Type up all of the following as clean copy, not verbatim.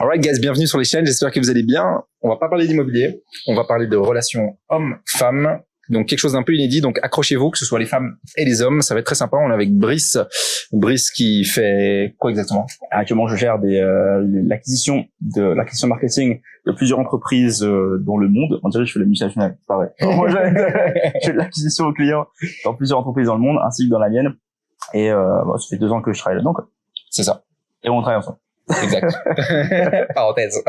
Alright guys, bienvenue sur les chaînes, j'espère que vous allez bien. On va pas parler d'immobilier, on va parler de relations hommes-femmes. Donc quelque chose d'un peu inédit, donc accrochez-vous, que ce soit les femmes et les hommes, ça va être très sympa. On est avec Brice. Brice qui fait quoi exactement? Actuellement, je gère l'acquisition marketing de plusieurs entreprises dans le monde. On dirait que je fais la multinationale, c'est pas vrai. Moi, je fais de l'acquisition aux clients dans plusieurs entreprises dans le monde, ainsi que dans la mienne. Et ça fait 2 ans que je travaille là-dedans, quoi. C'est ça. Et on travaille ensemble. Exact. Parenthèse.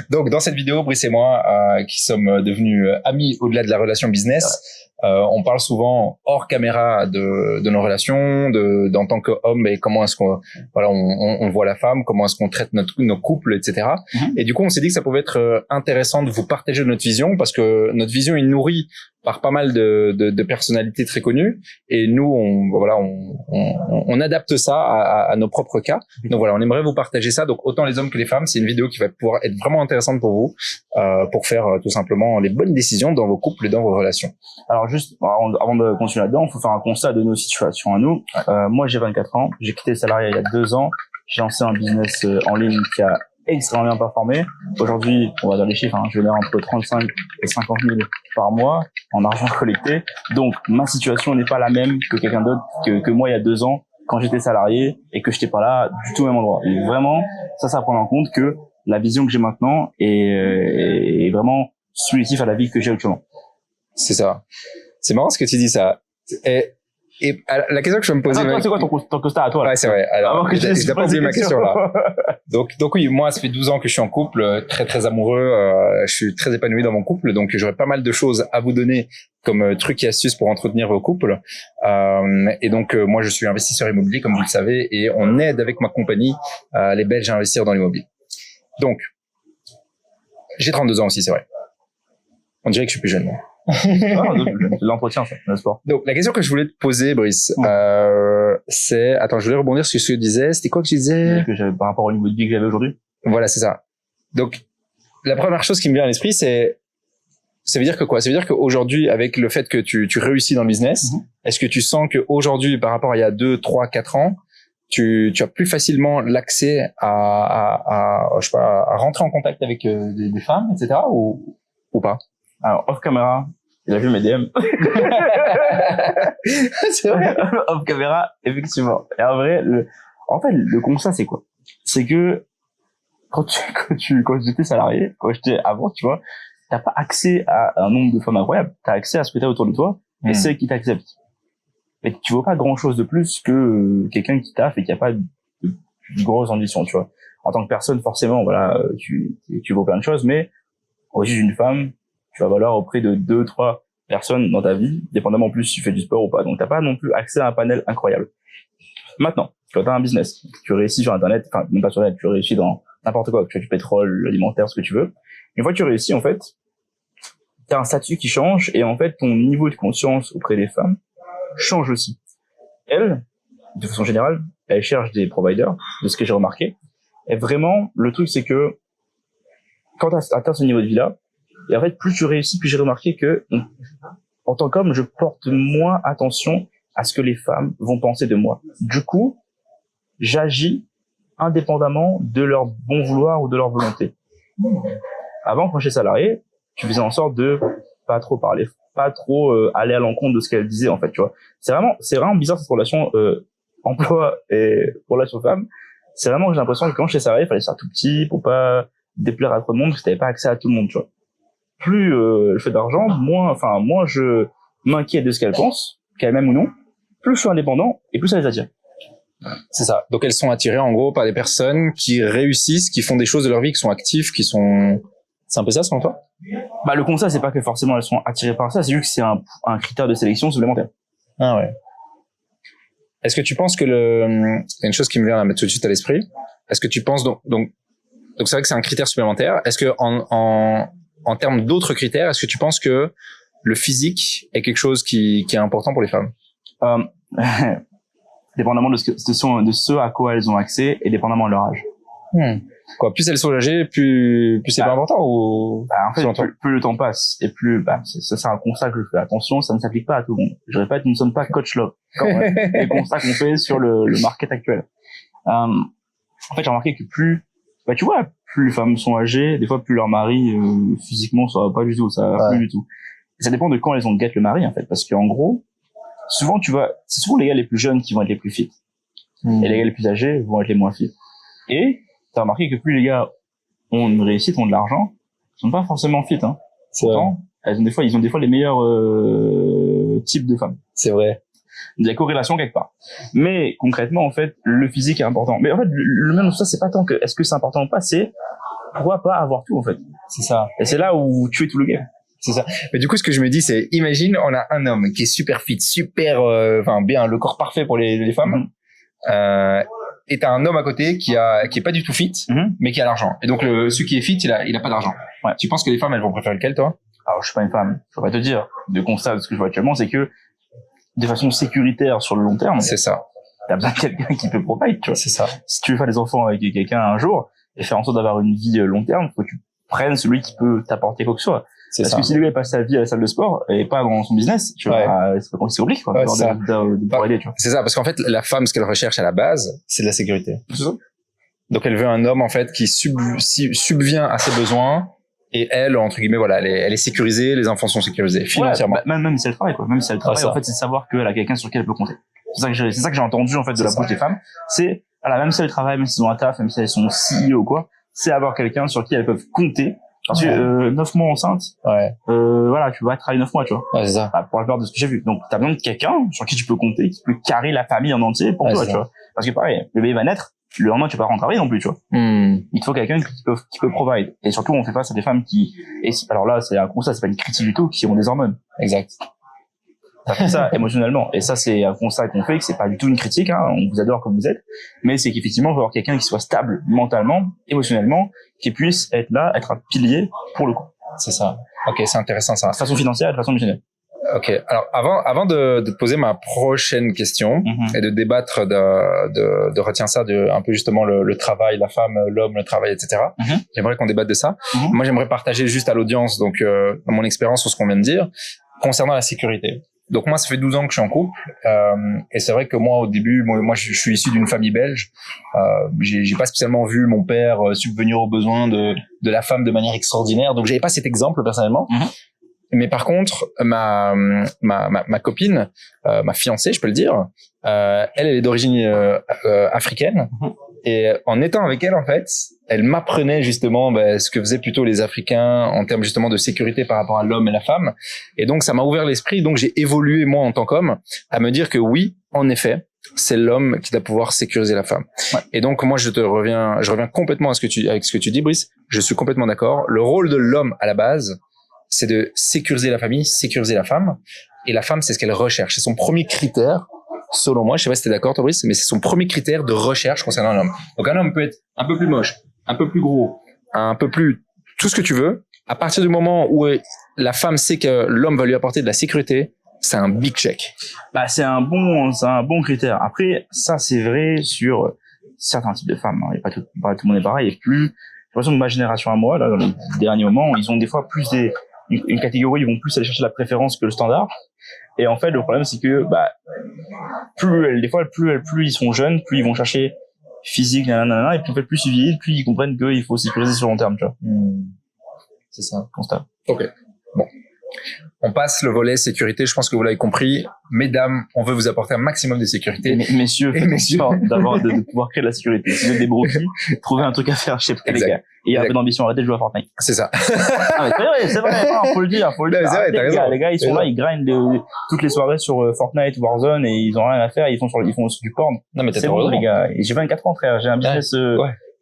Donc, dans cette vidéo, Brice et moi, qui sommes devenus amis au-delà de la relation business, on parle souvent hors caméra de nos relations, d'en tant qu'homme, et comment est-ce qu'on, voilà, on voit la femme, comment est-ce qu'on traite nos couples, etc. Et du coup, on s'est dit que ça pouvait être intéressant de vous partager notre vision, parce que notre vision est nourrie par pas mal de personnalités très connues, et nous on adapte ça à nos propres cas. Donc voilà, on aimerait vous partager ça, donc autant les hommes que les femmes. C'est une vidéo qui va pouvoir être vraiment intéressante pour vous, pour faire tout simplement les bonnes décisions dans vos couples et dans vos relations. Alors juste avant de continuer là-dedans, il faut faire un constat de nos situations à nous. Moi j'ai 24 ans, j'ai quitté le salariat il y a 2 ans, j'ai lancé un business en ligne qui a extrêmement bien performé. Aujourd'hui, on va dire les chiffres, je génère entre 35 et 50 000 par mois en argent collecté. Donc, ma situation n'est pas la même que quelqu'un d'autre que moi il y a 2 ans quand j'étais salarié et que j'étais pas là du tout au même endroit. Et vraiment, ça prend en compte que la vision que j'ai maintenant est vraiment subjective à la vie que j'ai actuellement. C'est ça. C'est marrant ce que tu dis ça. Et la question que je vais me poser... C'est quoi ton constat à toi là? Ouais, c'est vrai. Alors, je n'ai pas oublié ma question là. Donc oui, moi, ça fait 12 ans que je suis en couple, très très amoureux. Je suis très épanoui dans mon couple, donc j'aurais pas mal de choses à vous donner comme trucs et astuces pour entretenir vos couples. Et donc, moi, je suis investisseur immobilier, comme vous le savez, et on aide avec ma compagnie les Belges à investir dans l'immobilier. Donc, j'ai 32 ans aussi, c'est vrai. On dirait que je suis plus jeune, moi. L'entretien, ça, le sport. Donc, la question que je voulais te poser, Brice, c'est... Attends, je voulais rebondir sur ce que tu disais. C'était quoi que tu disais? Que j'avais par rapport au niveau de vie que j'avais aujourd'hui. Voilà, c'est ça. Donc, la première chose qui me vient à l'esprit, c'est... Ça veut dire que quoi? Ça veut dire qu'aujourd'hui, avec le fait que tu réussis dans le business, est-ce que tu sens qu'aujourd'hui, par rapport à il y a 2, 3, 4 ans, tu as plus facilement l'accès à rentrer en contact avec des femmes, etc., ou pas? Alors, off caméra, il a vu mes DM. C'est vrai. Off caméra, effectivement. Et en vrai, le constat, c'est quoi? C'est que, quand j'étais salarié, quand j'étais avant, tu vois, t'as pas accès à un nombre de femmes incroyable. T'as accès à ce que t'as autour de toi, et c'est qui t'accepte. Et tu vois pas grand chose de plus que quelqu'un qui taffe et qui a pas de grosses ambitions, tu vois. En tant que personne, forcément, voilà, tu vaux plein de choses, mais, au sujet d'une femme, tu vas valoir auprès de 2, 3 personnes dans ta vie, dépendamment plus si tu fais du sport ou pas. Donc, t'as pas non plus accès à un panel incroyable. Maintenant, quand t'as un business, tu réussis sur Internet, enfin, même pas sur Internet, tu réussis dans n'importe quoi, que tu fais du pétrole, l'alimentaire, ce que tu veux. Une fois que tu réussis, en fait, t'as un statut qui change et en fait, ton niveau de conscience auprès des femmes change aussi. Elles, de façon générale, elles cherchent des providers, de ce que j'ai remarqué. Et vraiment, le truc, c'est que quand t'as atteint ce niveau de vie-là, et en fait, plus tu réussis, plus j'ai remarqué que, en tant qu'homme, je porte moins attention à ce que les femmes vont penser de moi. Du coup, j'agis indépendamment de leur bon vouloir ou de leur volonté. Avant, quand j'étais salarié, tu faisais en sorte de pas trop parler, pas trop aller à l'encontre de ce qu'elle disait, en fait, tu vois. C'est vraiment bizarre cette relation emploi et relation femme. C'est vraiment que j'ai l'impression que quand j'étais salarié, il fallait faire tout petit pour pas déplaire à trop de monde, parce que t'avais pas accès à tout le monde, tu vois. Plus je fais d'argent, moins je m'inquiète de ce qu'elles pensent, qu'elles m'aiment ou non, plus je suis indépendant et plus ça les attire. C'est ça. Donc elles sont attirées en gros par des personnes qui réussissent, qui font des choses de leur vie, qui sont actives, qui sont... C'est un peu ça selon toi? Bah le constat, c'est pas que forcément elles sont attirées par ça, c'est juste que c'est un critère de sélection supplémentaire. Ah ouais. Est-ce que tu penses que il y a une chose qui me vient à mettre tout de suite à l'esprit. Est-ce que tu penses donc c'est vrai que c'est un critère supplémentaire. Est-ce que en termes d'autres critères, est-ce que tu penses que le physique est quelque chose qui est important pour les femmes? Dépendamment de ce à quoi elles ont accès et dépendamment de leur âge. Quoi, plus elles sont âgées, plus c'est pas important, ou? En fait, plus le temps passe et plus, c'est un constat que je fais. Attention, ça ne s'applique pas à tout le monde. Je répète, nous ne sommes pas coach love. Les constats qu'on fait sur le market actuel. En fait, j'ai remarqué que plus bah tu vois, plus les femmes sont âgées, des fois plus leur mari physiquement ça va pas du tout, ça va plus du tout. Et ça dépend de quand elles ont guette le mari en fait, parce qu'en gros, souvent c'est souvent les gars les plus jeunes qui vont être les plus fit, et les gars les plus âgés vont être les moins fit. Et t'as remarqué que plus les gars ont une réussite, ont de l'argent, ils sont pas forcément fit, hein. Pourtant, ils ont des fois les meilleurs types de femmes. C'est vrai. Il y a corrélation quelque part. Mais concrètement, en fait, le physique est important. Mais en fait, le même ça, c'est pas tant que est-ce que c'est important ou pas, c'est pourquoi pas avoir tout en fait. C'est ça. Et c'est là où tu es tout le game. C'est ça. Mais du coup, ce que je me dis, c'est, imagine, on a un homme qui est super fit, super, bien, le corps parfait pour les femmes. Et t'as un homme à côté qui est pas du tout fit, mais qui a l'argent. Et donc, celui qui est fit, il a pas d'argent. Ouais. Tu penses que les femmes, elles vont préférer lequel, toi? Alors, je suis pas une femme. Je peux pas te dire. Le constat de ce que je vois actuellement, c'est que, de façon sécuritaire sur le long terme. C'est ça. T'as besoin de quelqu'un qui peut provide, tu vois. C'est ça. Si tu veux faire des enfants avec quelqu'un un jour, et faire en sorte d'avoir une vie long terme, faut que tu prennes celui qui peut t'apporter quoi que ce soit. Parce que si le gars passe sa vie à la salle de sport et pas dans son business, tu vois, c'est compliqué, quoi. C'est ça, parce qu'en fait, la femme, ce qu'elle recherche à la base, c'est de la sécurité. C'est ça. Donc, elle veut un homme, en fait, qui subvient à ses besoins. Et elle, entre guillemets, voilà, elle est sécurisée, les enfants sont sécurisés financièrement. Même si elle travaille, quoi. Même si elle travaille, en fait, c'est de savoir qu'elle a quelqu'un sur qui elle peut compter. C'est ça que j'ai entendu, en fait, de la bouche des femmes. C'est, voilà, même si elles travaillent, même si elles ont un taf, même si elles sont CEO ou quoi, c'est avoir quelqu'un sur qui elles peuvent compter. Parce que, 9 mois enceinte, voilà, tu vas travailler 9 mois, tu vois. Ouais, c'est ça. Pour la plupart de ce que j'ai vu. Donc, t'as besoin de quelqu'un sur qui tu peux compter, qui peut carrer la famille en entier pour toi, tu vois. Parce que pareil, le bébé va naître, le lendemain, tu vas pas rentrer travailler non plus, tu vois. Il te faut quelqu'un qui peut provide. Et surtout, on fait face à des femmes alors là, c'est un constat, c'est pas une critique du tout, qui ont des hormones. Exact. Ça fait ça émotionnellement. Et ça, c'est un constat qu'on fait, que c'est pas du tout une critique, hein. On vous adore comme vous êtes. Mais c'est qu'effectivement, il faut avoir quelqu'un qui soit stable mentalement, émotionnellement, qui puisse être là, être un pilier pour le coup. C'est ça. Ok, c'est intéressant ça. De façon financière et de façon émotionnelle. Ok. Alors, avant de te poser ma prochaine question et de débattre de retiens ça, un peu justement le travail, la femme, l'homme, le travail, etc. J'aimerais qu'on débatte de ça. Moi, j'aimerais partager juste à l'audience, donc, mon expérience sur ce qu'on vient de dire, concernant la sécurité. Donc moi, ça fait 12 ans que je suis en couple, et c'est vrai que moi, au début, moi, je suis issu d'une famille belge. J'ai pas spécialement vu mon père subvenir aux besoins de la femme de manière extraordinaire, donc j'avais pas cet exemple personnellement. Mais par contre, ma copine, ma fiancée, je peux le dire, elle est d'origine africaine. Et en étant avec elle, en fait, elle m'apprenait justement ce que faisaient plutôt les Africains en termes justement de sécurité par rapport à l'homme et la femme. Et donc, ça m'a ouvert l'esprit. Donc, j'ai évolué, moi, en tant qu'homme, à me dire que oui, en effet, c'est l'homme qui doit pouvoir sécuriser la femme. Et donc, moi, je reviens complètement avec ce que tu dis, Brice. Je suis complètement d'accord. Le rôle de l'homme, à la base, c'est de sécuriser la famille, sécuriser la femme. Et la femme, c'est ce qu'elle recherche. C'est son premier critère. Selon moi, je sais pas si t'es d'accord, toi, Brice, mais c'est son premier critère de recherche concernant un homme. Donc, un homme peut être un peu plus moche, un peu plus gros, un peu plus tout ce que tu veux. À partir du moment où la femme sait que l'homme va lui apporter de la sécurité, c'est un big check. Bah, c'est un bon critère. Après, ça, c'est vrai sur certains types de femmes. Hein. Et pas tout le monde est pareil. Et plus, j'ai l'impression que ma génération à moi, là, dans les derniers moments, ils ont des fois plus une catégorie, ils vont plus aller chercher la préférence que le standard. Et en fait, le problème, c'est que, plus ils sont jeunes, plus ils vont chercher physique, nanana, et puis en fait, plus ils vieillissent, plus ils comprennent qu'il faut sécuriser sur le long terme, tu vois. C'est ça. Constat. Ok. Bon. On passe le volet sécurité. Je pense que vous l'avez compris. Mesdames, on veut vous apporter un maximum de sécurité. Messieurs, de pouvoir créer de la sécurité. Si vous êtes des broquis, trouvez un truc à faire chez les gars. Et un peu d'ambition, arrêtez de jouer à Fortnite. C'est ça. Ah, mais c'est vrai, faut le dire. C'est vrai, t'as raison. Les gars, ils sont là, ils grindent toutes les soirées sur Fortnite, Warzone, et ils ont rien à faire, ils font du porn. Non, mais t'as raison, les gars. Et j'ai 24 ans, frère, j'ai un business,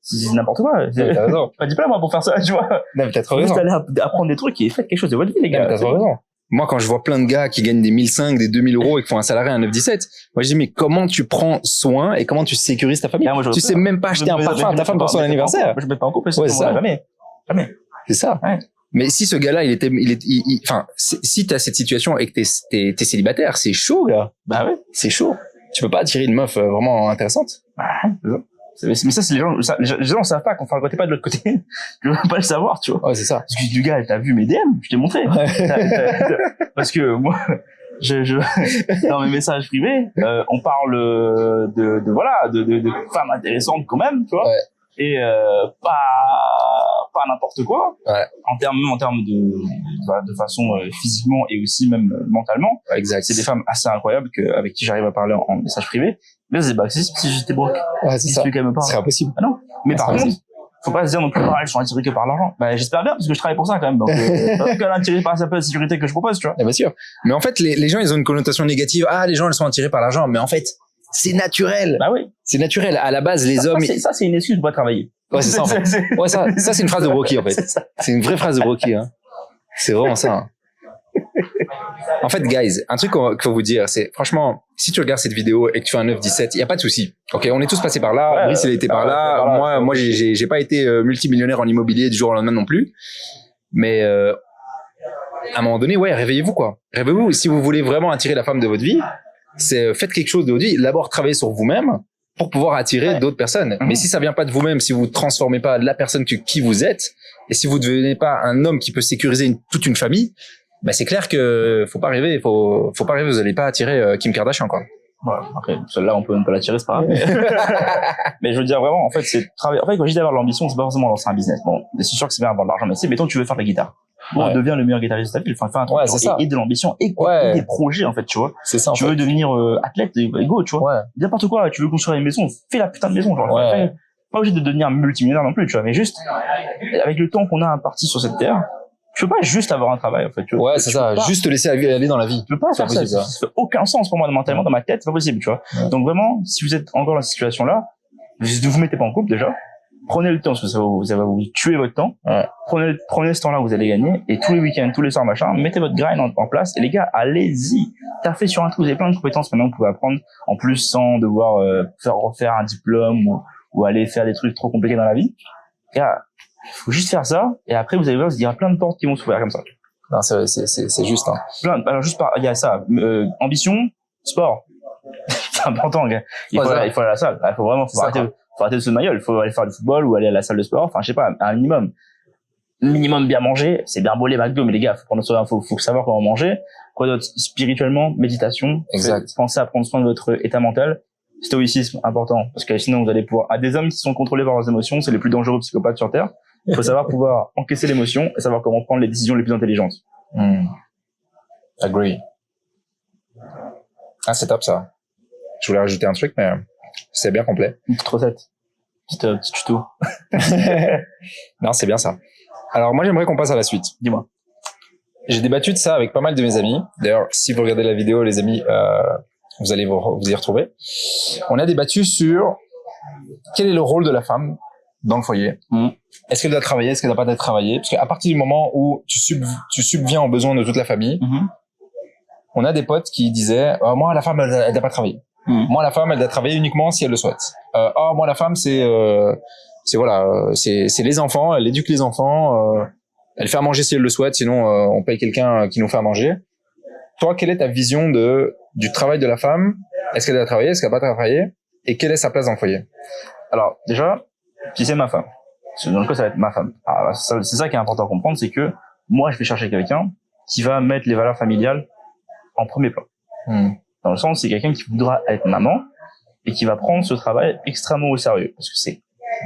c'est n'importe quoi. T'as raison. Pas diplôme, moi, pour faire ça, tu vois. Non, mais t'as trop raison. Juste aller apprendre des trucs et faites quelque chose de votre vie, les gars. T'as trop raison. Moi, quand je vois plein de gars qui gagnent des 1 500, des 2 000 euros et qui font un salarié à 9,17, moi, je dis, mais comment tu prends soin et comment tu sécurises ta famille? Tu sais même pas acheter un parfum à ta femme pour son anniversaire. Je mets pas en couple, c'est ça. Jamais. C'est ça. Ouais. Mais si ce gars-là, si t'as cette situation et que t'es célibataire, c'est chaud, gars. Bah ouais. C'est chaud. Tu peux pas attirer une meuf vraiment intéressante. Mais ça, c'est les gens savent pas, quand t'es pas de l'autre côté, tu veux pas le savoir, tu vois. Ouais, c'est ça. Parce que du gars, t'as vu mes DM, je t'ai montré. Ouais. Parce que moi, dans mes messages privés, on parle de femmes intéressantes quand même, tu vois. Ouais. et pas n'importe quoi. Ouais. En termes de façon physiquement et aussi même mentalement. Exact. C'est des femmes assez incroyables avec qui j'arrive à parler en message privé. Mais c'est si j'étais broke. Ouais, c'est ça. Quand même pas. Ce serait impossible. Ah non. Mais par contre, impossible. faut pas se dire non plus, elles sont attirées que par l'argent. Bah, j'espère bien, parce que je travaille pour ça, quand même. Donc, pas qu'elle est attirée par la sécurité que je propose, tu vois. Bien sûr. Mais en fait, les gens, ils ont une connotation négative. Ah, les gens, elles sont attirées par l'argent. Mais en fait, c'est naturel. Bah oui. C'est naturel. À la base, les hommes. Ça, c'est une excuse pour pas travailler. Ouais, c'est ça, en fait. Ouais, ça, c'est une phrase de Brocky, en fait. C'est une vraie phrase de Brocky, hein. C'est vraiment ça, hein. En fait, guys, un truc qu'il faut vous dire, c'est, franchement, si tu regardes cette vidéo et que tu fais un 9-17, il y a pas de souci. Ok, on est tous passés par là. Brice, il a été par là. Moi, j'ai pas été multimillionnaire en immobilier du jour au lendemain non plus. Mais, à un moment donné, ouais, réveillez-vous, quoi. Réveillez-vous. Si vous voulez vraiment attirer la femme de votre vie, c'est, faites quelque chose de votre vie. D'abord, travaillez sur vous-même pour pouvoir attirer d'autres personnes. Mais si ça vient pas de vous-même, si vous transformez pas la personne qui vous êtes, et si vous devenez pas un homme qui peut sécuriser toute une famille, bah c'est clair que faut pas rêver, faut pas rêver, vous allez pas attirer Kim Kardashian, quoi. Ouais, après, celle-là, on peut même pas l'attirer, c'est pas grave. Mais je veux dire vraiment, en fait, c'est travailler. En fait, quand je dis avoir l'ambition, c'est pas forcément lancer un business. Bon, c'est sûr que c'est bien avoir de l'argent, mais c'est, mettons, tu veux faire de la guitare. Bon, deviens le meilleur guitariste de ta ville, enfin, fais un truc, et de l'ambition, et des projets, en fait, tu vois. C'est ça, tu veux devenir athlète, et go, tu vois. N'importe quoi, tu veux construire une maison, fais la putain de maison, genre. Pas obligé de devenir multimillionnaire non plus, tu vois, mais juste, avec le temps qu'on a imparti sur cette terre, tu peux pas juste avoir un travail, en fait. Tu vois, c'est ça, juste te laisser aller dans la vie. Tu peux pas faire ça, ça fait aucun sens pour moi, mentalement, dans ma tête, c'est pas possible, tu vois. Donc vraiment, si vous êtes encore dans cette situation-là, ne vous mettez pas en couple, déjà. Prenez le temps, parce que ça va vous tuer votre temps. Prenez ce temps-là que vous allez gagner, et tous les week-ends, tous les soirs, machin, mettez votre grind en place, et les gars, allez-y. Taffez sur un truc, vous avez plein de compétences maintenant que vous pouvez apprendre, en plus, sans devoir refaire un diplôme, ou aller faire des trucs trop compliqués dans la vie. Gars, faut juste faire ça, et après, vous allez voir, il y a plein de portes qui vont s'ouvrir comme ça. Non, c'est juste, hein. Alors, il y a ça, ambition, sport. C'est important, gars. Il faut aller à la salle. Il faut vraiment, faut arrêter de se maillot. Il faut aller faire du football ou aller à la salle de sport. Enfin, je sais pas, un minimum. Minimum bien manger. C'est bien beau les McDo, mais les gars, faut savoir comment manger. Quoi d'autre? Spirituellement, méditation. Exact. Pensez à prendre soin de votre état mental. Stoïcisme, important. Parce que sinon, vous allez pouvoir, des hommes qui sont contrôlés par leurs émotions, c'est les plus dangereux psychopathes sur Terre. Il faut savoir pouvoir encaisser l'émotion et savoir comment prendre les décisions les plus intelligentes. Agree. Ah, c'est top, ça. Je voulais rajouter un truc, mais c'est bien complet. Une petite recette. Petit tuto. Non, c'est bien ça. Alors, moi, j'aimerais qu'on passe à la suite. Dis-moi. J'ai débattu de ça avec pas mal de mes amis. D'ailleurs, si vous regardez la vidéo, les amis, vous allez vous y retrouver. On a débattu sur quel est le rôle de la femme dans le foyer. Est-ce qu'elle doit travailler? Est-ce qu'elle doit pas travailler? Parce qu'à partir du moment où tu subviens aux besoins de toute la famille, on a des potes qui disaient moi, la femme, elle doit pas travailler. Moi, la femme, elle doit travailler uniquement si elle le souhaite. Moi, la femme, c'est les enfants, elle éduque les enfants, elle fait à manger si elle le souhaite, sinon on paye quelqu'un qui nous fait à manger. Toi, quelle est ta vision du travail de la femme? Est-ce qu'elle doit travailler? Est-ce qu'elle doit pas travailler? Et quelle est sa place dans le foyer? Alors, déjà, si c'est ma femme, dans le cas, ça va être ma femme. Alors, c'est ça qui est important à comprendre, c'est que moi, je vais chercher quelqu'un qui va mettre les valeurs familiales en premier plan. Dans le sens, c'est quelqu'un qui voudra être maman et qui va prendre ce travail extrêmement au sérieux. Parce que c'est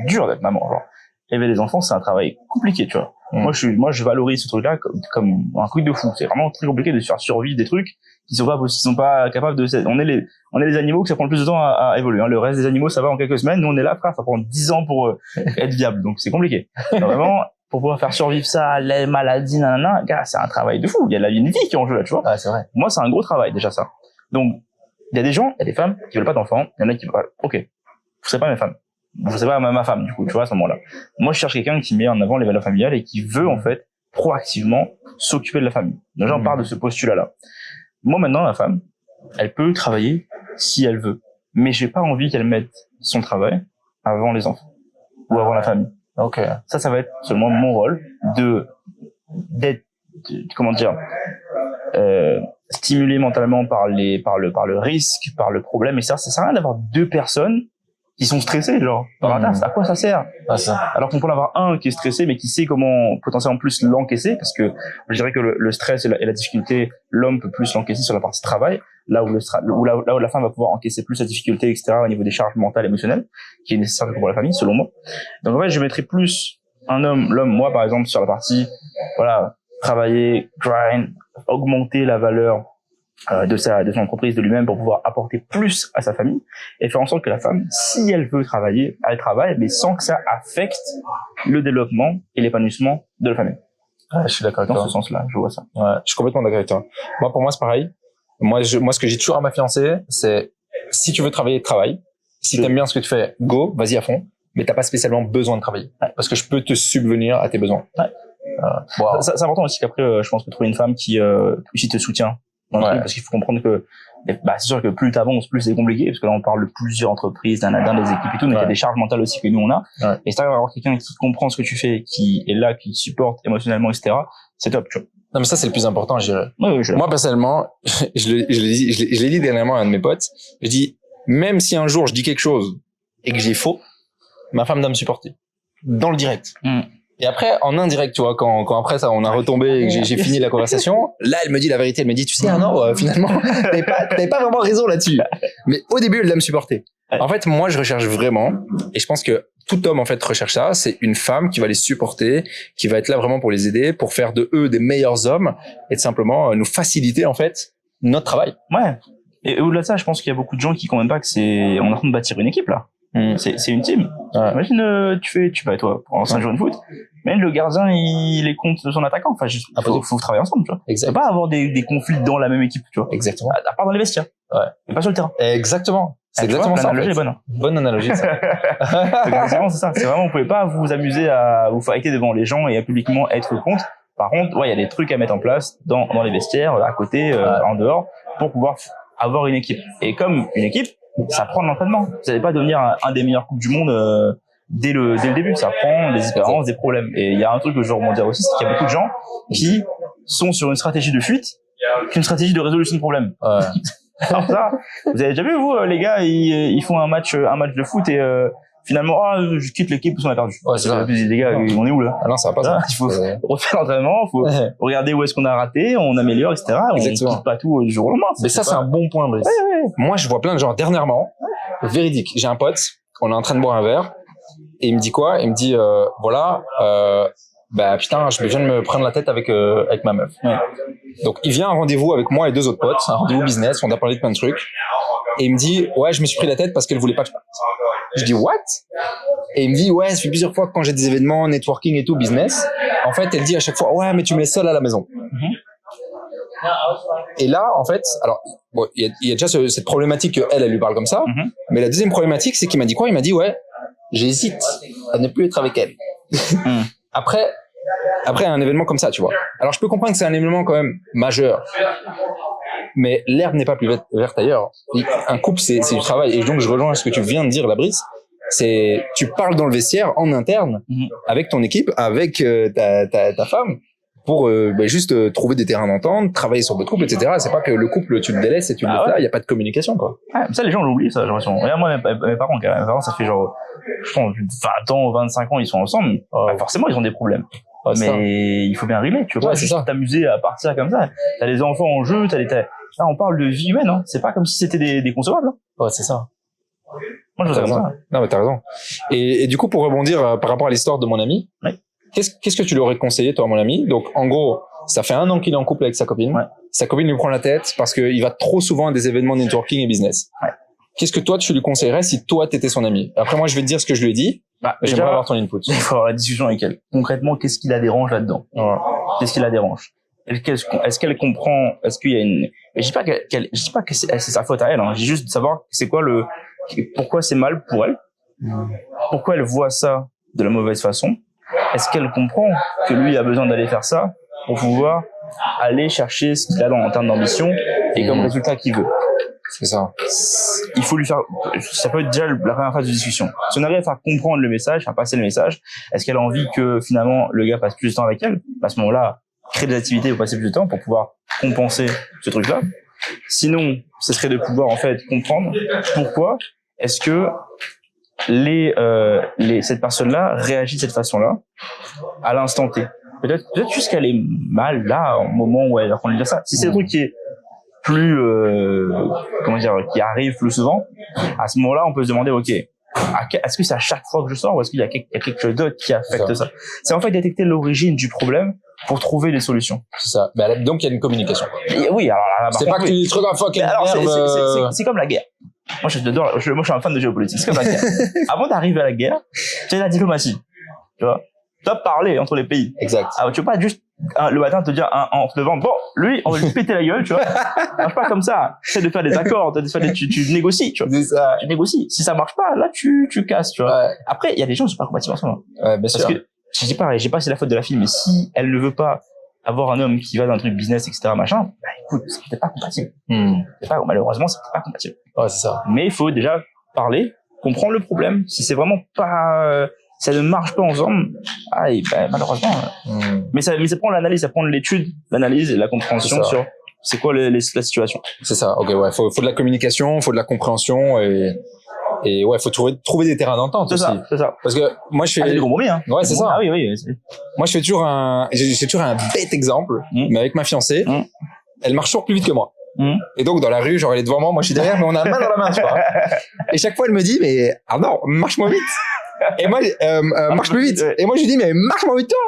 dur d'être maman, genre. Élever des enfants, c'est un travail compliqué, tu vois. Moi, je valorise ce truc-là comme un truc de fou. C'est vraiment très compliqué de faire survivre des trucs qui sont pas capables de, on est les animaux que ça prend le plus de temps à évoluer, hein. Le reste des animaux, ça va en quelques semaines. Nous, on est là, frère, ça prend 10 ans pour être viable. Donc, c'est compliqué. Alors, vraiment, pour pouvoir faire survivre ça, les maladies, nanana, gars, c'est un travail de fou. Il y a une vie qui est en jeu, là, tu vois. Ouais, c'est vrai. Moi, c'est un gros travail, déjà, ça. Donc, il y a des gens, il y a des femmes qui veulent pas d'enfants, il y en a qui veulent, ok. Vous serez pas mes femmes. Vous serez pas ma femme, du coup, tu vois, à ce moment-là. Moi, je cherche quelqu'un qui met en avant les valeurs familiales et qui veut, en fait, proactivement s'occuper de la famille. Donc, j'en parle de ce postulat-là. Moi, maintenant, ma femme, elle peut travailler si elle veut. Mais j'ai pas envie qu'elle mette son travail avant les enfants. Ou avant la famille. Ok. Ça va être seulement mon rôle comment dire, stimulé mentalement par le risque, par le problème, et ça sert à rien d'avoir deux personnes qui sont stressés, genre, par un taf. À quoi ça sert? Ah, ça. Alors qu'on peut en avoir un qui est stressé, mais qui sait comment potentiellement plus l'encaisser, parce que je dirais que le stress et la difficulté, l'homme peut plus l'encaisser sur la partie travail, là où la femme va pouvoir encaisser plus la difficulté, etc., au niveau des charges mentales, émotionnelles, qui est nécessaire pour la famille, selon moi. Donc en fait, je mettrais plus l'homme, moi par exemple, sur la partie, voilà, travailler, grind, augmenter la valeur de son entreprise, de lui-même, pour pouvoir apporter plus à sa famille, et faire en sorte que la femme, si elle veut travailler, elle travaille, mais sans que ça affecte le développement et l'épanouissement de la famille. Ouais, je suis d'accord avec toi. Dans ce sens-là, je vois ça. Ouais, je suis complètement d'accord avec toi. Moi, pour moi, c'est pareil. Moi, ce que j'ai toujours à ma fiancée, c'est si tu veux travailler, travaille. Si t'aimes bien ce que tu fais, go, vas-y à fond. Mais t'as pas spécialement besoin de travailler. Ouais. Parce que je peux te subvenir à tes besoins. Ouais. Wow. C'est important aussi qu'après, je pense que trouver une femme qui te soutient dans le truc, parce qu'il faut comprendre que c'est sûr que plus t'avances, plus c'est compliqué, parce que là on parle de plusieurs entreprises, d'un des équipes et tout, mais il y a des charges mentales aussi que nous on a. Ouais. Et si t'arrives à avoir quelqu'un qui comprend ce que tu fais, qui est là, qui supporte émotionnellement, etc., c'est top, tu vois. Non, mais ça, c'est le plus important, je dirais. Ouais, moi, personnellement, je l'ai dit dernièrement à un de mes potes. Je dis, même si un jour je dis quelque chose et que j'ai faux, ma femme doit me supporter. Dans le direct. Et après, en indirect, tu vois, quand après ça, on a retombé et que j'ai fini la conversation, là, elle me dit la vérité. Elle me dit, tu sais, Arnaud, finalement, t'avais pas vraiment raison là-dessus. Mais au début, elle doit me supporter. En fait, moi, je recherche vraiment, et je pense que tout homme, en fait, recherche ça. C'est une femme qui va les supporter, qui va être là vraiment pour les aider, pour faire de eux des meilleurs hommes, et de simplement nous faciliter, en fait, notre travail. Ouais. Et au-delà de ça, je pense qu'il y a beaucoup de gens qui comprennent pas que on est en train de bâtir une équipe, là. C'est une team. Ouais. Imagine, tu vas, toi, pour 5 jours de foot, mais le gardien, il est contre son attaquant. Enfin, faut travailler ensemble, tu vois. Exactement. Faut pas avoir des conflits dans la même équipe, tu vois. Exactement. À part dans les vestiaires. Ouais. Mais pas sur le terrain. Exactement. C'est exactement ça. L'analogie est bonne. Bonne analogie, ça. C'est ça. C'est vraiment, vous pouvez pas vous amuser à vous fighter devant les gens et à publiquement être contre. Par contre, ouais, il y a des trucs à mettre en place dans les vestiaires, à côté, en dehors, pour pouvoir avoir une équipe. Et comme une équipe, ça prend de l'entraînement. Vous n'allez pas devenir un des meilleurs coupes du monde dès le début. Ça prend des expériences, des problèmes. Et il y a un truc que je veux rebondir aussi, c'est qu'il y a beaucoup de gens qui sont sur une stratégie de fuite qu'une stratégie de résolution de problème. Ouais. Alors ça, vous avez déjà vu, vous, les gars, ils font un match de foot et finalement, je quitte l'équipe parce qu'on a perdu. Ouais, c'est ça. Les gars, on est où là? Ah non, ça va pas ça. Il faut refaire l'entraînement, il faut regarder où est-ce qu'on a raté, on améliore, etc. Exactement. On quitte pas tout du jour au lendemain. Mais ça, c'est un bon point, Brice. Ouais. Moi, je vois plein de gens dernièrement, véridique. J'ai un pote, on est en train de boire un verre, et il me dit quoi? Il me dit, voilà, putain, je viens de me prendre la tête avec ma meuf. Ouais. Donc, il vient à un rendez-vous avec moi et 2 autres potes, un rendez-vous business, on a parlé de plein de trucs. Et il me dit, ouais, je me suis pris la tête parce qu'elle voulait pas que je parte. Je dis, what? Et il me dit, ouais, ça fait plusieurs fois que quand j'ai des événements, networking et tout, business, en fait, elle dit à chaque fois, ouais, mais tu me laisses seule à la maison. Et là, en fait, alors, bon, il y a déjà cette problématique qu'elle lui parle comme ça. Mais la deuxième problématique, c'est qu'il m'a dit quoi? Il m'a dit, ouais, j'hésite à ne plus être avec elle. Après un événement comme ça, tu vois. Alors, je peux comprendre que c'est un événement quand même majeur. Mais l'herbe n'est pas plus verte ailleurs. Un couple, c'est du travail. Et donc, je rejoins ce que tu viens de dire, la Brice. C'est, tu parles dans le vestiaire, en interne, avec ton équipe, avec ta femme, pour juste trouver des terrains d'entente, travailler sur votre couple, etc. C'est pas que le couple, tu le délaisses et tu le laisses là, il y a pas de communication, quoi. Ouais, ça, les gens l'oublient, ça, j'ai l'impression. Regarde, moi, mes parents, ça fait genre, je pense, 20 ans, 25 ans, ils sont ensemble. Forcément, ils ont des problèmes. Mais il faut bien régler, tu vois, pas juste t'amuser à partir comme ça. T'as les enfants en jeu, là, on parle de vie humaine, hein. C'est pas comme si c'était des consommables, hein. Ouais, c'est ça. Moi, je vois ça. Non, mais t'as raison. Et du coup, pour rebondir par rapport à l'histoire de mon ami, qu'est-ce que tu lui aurais conseillé, toi, mon ami? Donc, en gros, ça fait 1 an qu'il est en couple avec sa copine. Ouais. Sa copine lui prend la tête parce qu'il va trop souvent à des événements de networking et business. Ouais. Qu'est-ce que toi, tu lui conseillerais si toi, t'étais son ami? Après, moi, je vais te dire ce que je lui ai dit. J'aimerais avoir ton input. Il faut avoir la discussion avec elle. Concrètement, qu'est-ce qui la dérange là-dedans? Ouais. Qu'est-ce qui la dérange? Est-ce qu'elle comprend? Est-ce qu'il y a une... Je dis pas que c'est sa faute à elle, hein. Je dis juste de savoir c'est quoi pourquoi c'est mal pour elle. Pourquoi elle voit ça de la mauvaise façon. Est-ce qu'elle comprend que lui a besoin d'aller faire ça pour pouvoir aller chercher ce qu'il a en termes d'ambition et comme résultat qu'il veut? C'est ça. Il faut lui faire, ça peut être déjà la première phase de discussion. Si on arrive à faire comprendre le message, à passer le message, est-ce qu'elle a envie que finalement le gars passe plus de temps avec elle? À ce moment-là, créer des activités ou passer plus de temps pour pouvoir compenser ce truc-là. Sinon, ce serait de pouvoir en fait comprendre pourquoi est-ce que cette personne-là réagit de cette façon-là à l'instant T. Peut-être juste qu'elle est mal là, au moment où elle apprend à dire ça. Si c'est un truc qui est plus, comment dire, qui arrive plus souvent, à ce moment-là, on peut se demander, ok, est-ce que c'est à chaque fois que je sors ou est-ce qu'il y a quelque chose d'autre qui affecte ça? C'est en fait détecter l'origine du problème pour trouver des solutions. C'est ça. Mais donc, il y a une communication. Et oui, alors là, c'est pas que tu trucs en fucking merde. C'est comme la guerre. Moi, je suis un fan de géopolitique. C'est comme la guerre. Avant d'arriver à la guerre, tu as la diplomatie. Tu vois? Tu dois parler entre les pays. Exact. Alors, tu peux pas juste, le matin, te dire, en te levant, bon, lui, on va lui péter la gueule, tu vois. Ça marche pas comme ça. Tu essaies de faire des accords, tu négocies, tu vois. C'est ça. Tu négocies. Si ça marche pas, là, tu casses, tu vois. Ouais. Après, il y a des gens qui sont pas compatibles ensemble. Ouais, bien sûr. Parce que, je dis pareil, j'ai pas c'est la faute de la fille, mais si elle ne veut pas avoir un homme qui va dans un truc business, etc., machin, bah, écoute, c'est peut-être pas compatible. Malheureusement, c'est pas compatible. Ouais, c'est ça. Mais il faut déjà parler, comprendre le problème. Si c'est vraiment pas, ça ne marche pas ensemble, malheureusement. Mais ça prend l'analyse, ça prend l'étude, l'analyse et la compréhension sur c'est quoi la situation. C'est ça. Ok, ouais. Faut de la communication, faut de la compréhension et ouais, faut trouver des terrains d'entente aussi. C'est ça. Parce que moi, je fais des compromis, hein. Ouais, c'est ça. Ah oui. Moi, j'ai toujours un bête exemple, mais avec ma fiancée, elle marche toujours plus vite que moi. Et donc, dans la rue, genre, elle est devant moi je suis derrière, mais on a la main dans la main, tu vois. Et chaque fois, elle me dit, mais, non, marche moins vite. Et moi, marche plus vite. Et moi, je lui dis, mais marche moins vite, toi.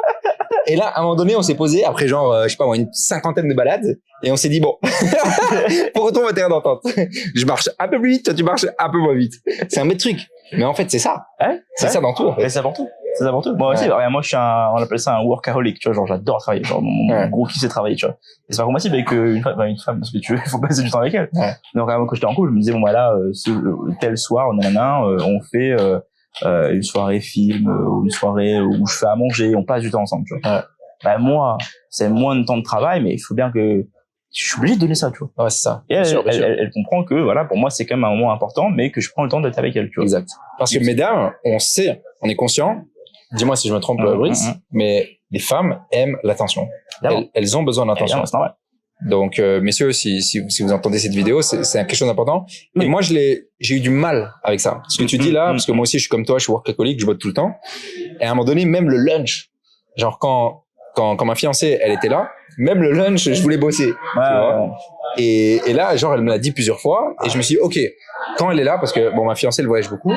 Et là, à un moment donné, on s'est posé, après genre, je sais pas moi, une 50aine de balades, et on s'est dit, bon, faut retrouver un terrain d'entente. Je marche un peu plus vite, toi, tu marches un peu moins vite. C'est un bête truc. Mais en fait, c'est ça. C'est ça dans tout, en fait. C'est avant tout. Moi aussi, moi, on appelle ça un workaholic, tu vois, genre, j'adore travailler. Genre, mon gros kiff, c'est travailler, tu vois. Et c'est pas compatible avec une femme, parce que il faut passer du temps avec elle. Donc, quand j'étais en couple, je me disais, bon, là, tel soir, on fait, une soirée film, ou une soirée où je fais à manger, on passe du temps ensemble, tu vois. Moi, c'est moins de temps de travail, mais il faut bien que je suis obligé de donner ça, tu vois. Ouais, c'est ça. Et elle comprend que, voilà, pour moi, c'est quand même un moment important, mais que je prends le temps d'être avec elle, tu vois. Exact. Parce que, mesdames, on est conscient, dis-moi si je me trompe, Brice, mais les femmes aiment l'attention. Elles ont besoin d'attention. C'est normal. Donc, messieurs, si vous entendez cette vidéo, c'est quelque chose d'important. Et moi, j'ai eu du mal avec ça. Ce que tu dis là, parce que moi aussi, je suis comme toi, je suis workaholic, je botte tout le temps. Et à un moment donné, même le lunch, genre quand ma fiancée, elle était là, même le lunch, je voulais bosser. Tu vois. Et là, genre, elle me l'a dit plusieurs fois, et je me suis dit, ok, quand elle est là, parce que bon, ma fiancée, elle voyage beaucoup,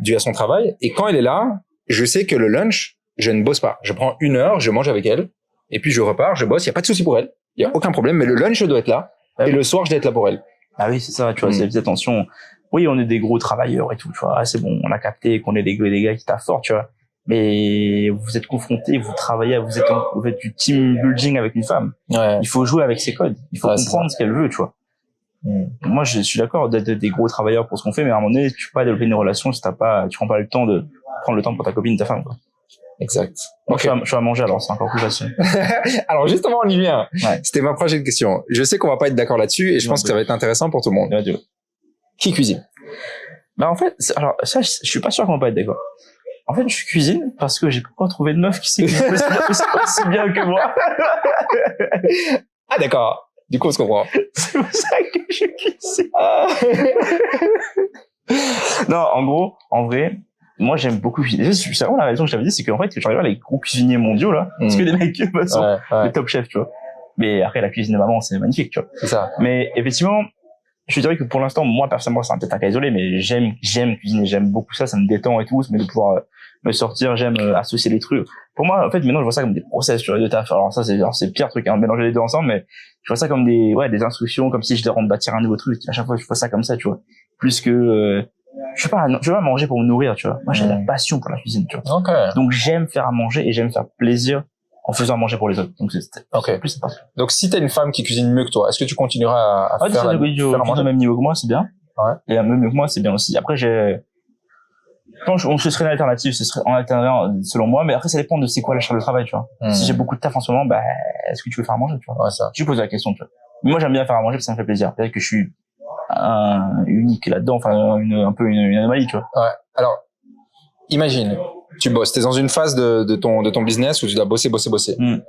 dû à son travail, et quand elle est là, je sais que le lunch, je ne bosse pas. Je prends 1 heure, je mange avec elle, et puis je repars, je bosse, il y a pas de souci pour elle. Il y a aucun problème, mais le lunch, je dois être là. Et le soir, je dois être là pour elle. Ah oui, c'est ça, tu vois, c'est attention. Oui, on est des gros travailleurs et tout, tu vois. C'est bon, on a capté qu'on est des gars qui taffent fort, tu vois. Mais vous êtes confrontés, vous travaillez, vous faites du team building avec une femme. Il faut jouer avec ses codes. Il faut comprendre ce qu'elle veut, tu vois. Moi, je suis d'accord d'être des gros travailleurs pour ce qu'on fait, mais à un moment donné, tu peux pas développer une relation si tu prends pas le temps de prendre le temps pour ta copine, ta femme, quoi. Exact. Moi, je suis à manger, alors c'est encore plus facile. Alors justement, on y vient. C'était ma prochaine question. Je sais qu'on va pas être d'accord là-dessus et je pense que ça va être intéressant pour tout le monde. Qui cuisine? En fait, alors ça, je suis pas sûr qu'on va pas être d'accord. En fait, je cuisine parce que j'ai pas encore trouvé de meuf qui sait cuisiner aussi bien que moi. Ah d'accord. Du coup, on se comprend. C'est pour ça que je cuisine. Non, en gros, en vrai, moi, j'aime beaucoup cuisiner. C'est vraiment la raison que je t'avais dit, c'est qu'en fait, que je regarde les gros cuisiniers mondiaux, là, parce que les mecs, sont les top chefs, tu vois. Mais après, la cuisine de maman, c'est magnifique, tu vois. C'est ça. Mais effectivement, je dirais que pour l'instant, moi, personnellement, c'est peut-être un cas isolé, mais j'aime cuisiner, j'aime beaucoup ça me détend et tout, mais de pouvoir me sortir, j'aime associer les trucs. Pour moi, en fait, maintenant, je vois ça comme des process, tu vois, de taf. Alors ça, c'est le pire truc, hein, mélanger les deux ensemble, mais je vois ça comme des instructions, comme si je devais bâtir un nouveau truc. À chaque fois, je vois ça comme ça, tu vois. Plus que, je veux pas manger pour me nourrir, tu vois. Moi, j'ai la passion pour la cuisine, tu vois. Donc, j'aime faire à manger et j'aime faire plaisir en faisant à manger pour les autres. Donc, c'est plus sympa. Donc, si t'as une femme qui cuisine mieux que toi, est-ce que tu continueras à faire à manger? Au même niveau que moi, c'est bien. Et même mieux que moi, c'est bien aussi. Après, ce serait une alternative, ce serait en alternant, selon moi, mais après, ça dépend de c'est quoi la charge de travail, tu vois. Si j'ai beaucoup de taf en ce moment, est-ce que tu veux faire à manger, tu vois? Tu poses la question, tu vois. Mais moi, j'aime bien faire à manger parce que ça me fait plaisir. Peut-être que je suis unique là-dedans, enfin, un peu une anomalie, tu vois. Alors, imagine, tu bosses, t'es dans une phase de ton business où tu dois bosser.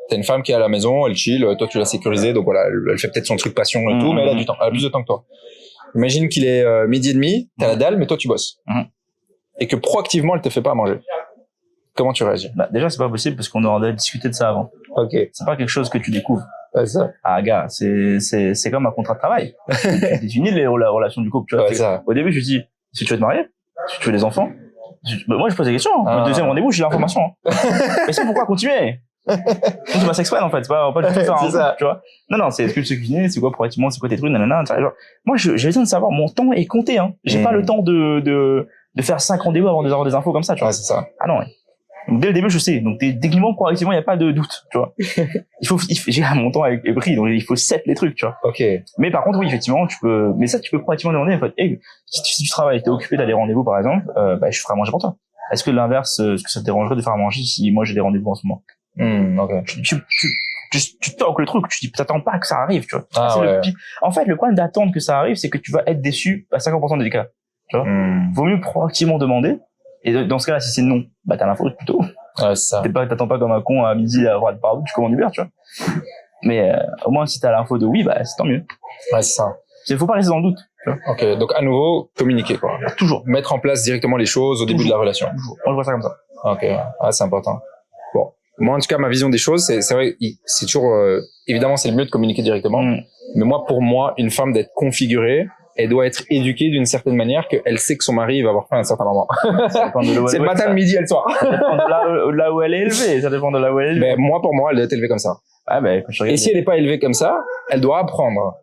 T'as une femme qui est à la maison, elle chill, toi tu l'as sécurisée, donc voilà, elle fait peut-être son truc passion et tout, mais elle a du temps, elle a plus de temps que toi. Imagine qu'il est 12h30, t'as la dalle, mais toi tu bosses. et que proactivement elle te fait pas à manger, comment tu réagis? Bah, déjà, c'est pas possible parce qu'on aurait discuté de ça avant. Ok. C'est pas quelque chose que tu découvres. Ouais, ça. Ah, gars, c'est comme un contrat de travail. Tu définis la relation du couple, tu vois. Ouais, ça. Au début, je dis, si tu veux te marier, si tu veux des enfants, bah, moi, je pose des questions. Ah. Le deuxième rendez-vous, j'ai l'information. Mais c'est pourquoi continuer? C'est pas sexuel, en fait. C'est pas du tout faire un couple, tu vois. Non, c'est est-ce que tu sais cuisiner, c'est quoi proactivement, c'est quoi tes trucs, nanana, genre. Moi, j'ai besoin de savoir, mon temps est compté, hein. J'ai pas le temps de faire 5 rendez-vous avant d'avoir des infos comme ça, tu vois. Ouais, c'est ça. Ah non, ouais. Donc, dès le début, je sais. Donc, techniquement, proactivement, il n'y a pas de doute, tu vois. J'ai mon temps est pris, donc il faut set les trucs, tu vois. Ok. Mais par contre, oui, effectivement, tu peux proactivement demander, en fait, hey, si tu travailles, t'es occupé, t'as des rendez-vous, par exemple, bah, je ferai à manger pour toi. Est-ce que l'inverse, est-ce que ça te dérangerait de faire à manger si moi j'ai des rendez-vous en ce moment? Ok. Tu talques le truc, tu t'attends pas que ça arrive, tu vois. Ah, ouais. En fait, le problème d'attendre que ça arrive, c'est que tu vas être déçu à 50% des cas, tu vois. Vaut mieux proactivement demander. Et dans ce cas-là, si c'est non, bah, t'as l'info plutôt. Ouais, c'est ça. T'attends pas comme un con à midi à avoir de pardon, tu commandes Uber, tu vois. Mais, au moins, si t'as l'info de oui, bah, c'est tant mieux. Ouais, c'est ça. Faut pas rester dans le doute, tu vois. Ok. Donc, à nouveau, communiquer, quoi. Toujours. Mettre en place directement les choses au début de la relation. Toujours. Moi, je vois ça comme ça. Ok. Ah, c'est important. Bon. Moi, en tout cas, ma vision des choses, c'est vrai, c'est toujours, évidemment, c'est le mieux de communiquer directement. Mais moi, pour moi, une femme d'être configurée, elle doit être éduquée d'une certaine manière qu'elle sait que son mari va avoir faim à un certain moment. C'est le matin, le midi et le soir. Ça dépend de là où elle est élevée. Ça dépend de là où elle est élevée. Mais moi, pour moi, elle doit être élevée comme ça. Ah, ben, et si elle n'est pas élevée comme ça, elle doit apprendre.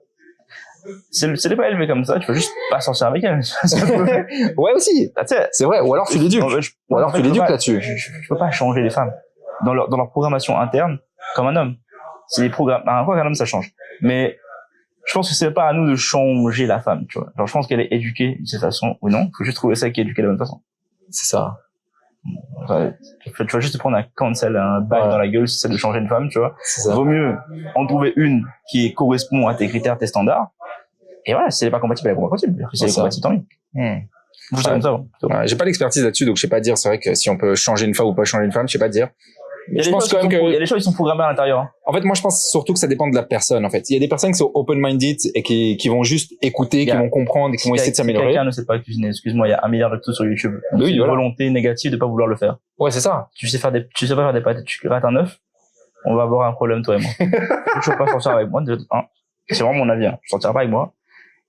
Si elle n'est pas élevée comme ça, tu peux juste pas sortir avec elle. Ouais, aussi. C'est vrai. Ou alors tu l'éduques. Ou alors tu l'éduques là-dessus. Je peux pas changer les femmes dans leur programmation interne comme un homme. C'est des programmes. Quoi qu'un homme, ça change. Mais je pense que c'est pas à nous de changer la femme, tu vois. Genre, je pense qu'elle est éduquée de cette façon ou non. Faut juste trouver ça qui est éduqué de la bonne façon. C'est ça. Enfin, tu vas juste te prendre un cancel, un bac dans la gueule si c'est de changer une femme, tu vois. Ça. Vaut mieux en trouver une qui correspond à tes critères, tes standards. Et voilà, si elle est pas compatible, elle est pas compatible. Si elle est compatible, tant mieux. Juste comme ça. Ouais, j'ai pas d'expertise là-dessus, donc je sais pas dire. C'est vrai que si on peut changer une femme ou pas changer une femme, je sais pas dire. Mais je pense quand même que il y a des choses qui sont programmées à l'intérieur. Hein. En fait, moi, je pense surtout que ça dépend de la personne. En fait, il y a des personnes qui sont open-minded et qui vont juste écouter, qui vont comprendre et qui vont essayer de s'améliorer. Quelqu'un ne sait pas cuisiner. Excuse-moi, il y a 1 milliard de tutos sur YouTube. Oui, c'est une volonté négative de pas vouloir le faire. Ouais, c'est ça. Tu sais pas faire des pâtes, tu grattes un œuf, on va avoir un problème toi et moi. Tu veux pas sortir avec moi. C'est vraiment mon avis. Hein. Tu sortiras pas avec moi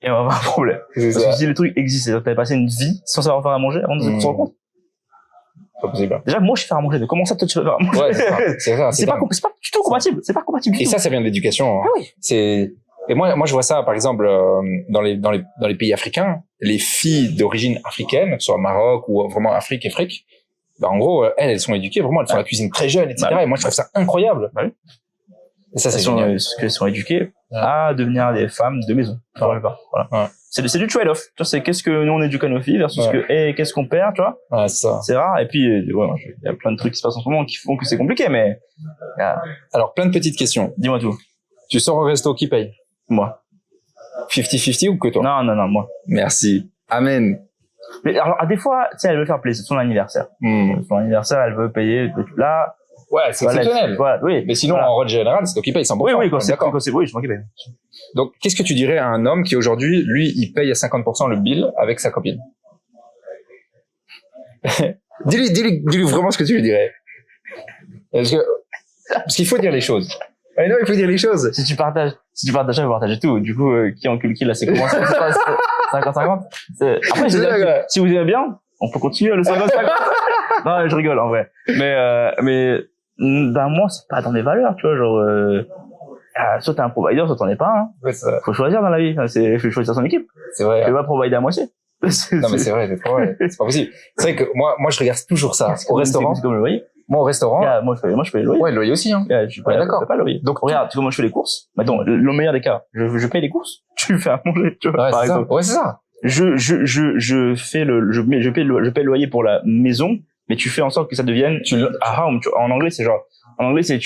et on va avoir un problème. Parce que si le truc existe, c'est-à-dire que t'avais passé une vie sans savoir faire à manger avant de se rendre compte. Pas possible. Déjà, moi, je sais faire à manger. Mais comment ça, toi, tu veux faire à manger? Ouais, c'est ça. C'est pas du tout compatible. C'est pas compatible. Et ça vient de l'éducation. Ah oui. Et moi, je vois ça, par exemple, dans les pays africains, les filles d'origine africaine, que ce soit Maroc ou vraiment Afrique, bah, en gros, elles sont éduquées, vraiment, elles font la cuisine très jeune, etc. Et moi, je trouve ça incroyable. Bah oui. Et ça, c'est génial. Elles sont éduquées à devenir des femmes de maison. Voilà. Ouais. C'est du trade-off. Tu vois, c'est qu'est-ce que nous on éduque à nos filles versus qu'est-ce qu'on perd, tu vois. Ouais, c'est ça. C'est rare. Et puis, il y a plein de trucs qui se passent en ce moment qui font que c'est compliqué, mais. Alors, plein de petites questions. Dis-moi tout. Tu sors au resto, qui paye? Moi. 50-50 ou que toi? Non, moi. Merci. Amen. Mais alors, à des fois, tu sais, elle veut faire plaisir. C'est son anniversaire. Son anniversaire, elle veut payer. Là. Ouais, c'est exceptionnel. Voilà, oui. Mais sinon, en rôle général, c'est toi qui paye 100%. Oui, quand c'est moi qui paye. Donc, qu'est-ce que tu dirais à un homme qui aujourd'hui, lui, il paye à 50% le bill avec sa copine? dis-lui vraiment ce que tu lui dirais. Parce qu'il faut dire les choses. Mais non, il faut dire les choses. Si tu partages, il faut partager tout. Du coup, qui encule qui, là, c'est comment ça se passe? 50-50? Après, si vous aimez bien, on peut continuer le 50-50. Non, je rigole, en vrai. Mais, moi, c'est pas dans mes valeurs, tu vois, genre, soit t'es un provider, soit t'en es pas, hein. Ouais, faut choisir dans la vie. Faut choisir son équipe. C'est vrai. Tu vas provider à moitié. Non, mais c'est vrai, c'est trop vrai. C'est pas possible. C'est vrai que moi, je regarde toujours ça. Au restaurant. C'est comme le loyer. Moi, au restaurant. Moi, je fais le loyer. Ouais, le loyer aussi, hein. Je suis pas d'accord. Pas le loyer. Donc, regarde, tu vois, moi, je fais les courses. Maintenant, le meilleur des cas, je paye les courses. Tu fais à manger, tu vois, par exemple. Ouais, c'est ça. Je paye le loyer pour la maison, mais tu fais en sorte que ça devienne a home. En anglais, c'est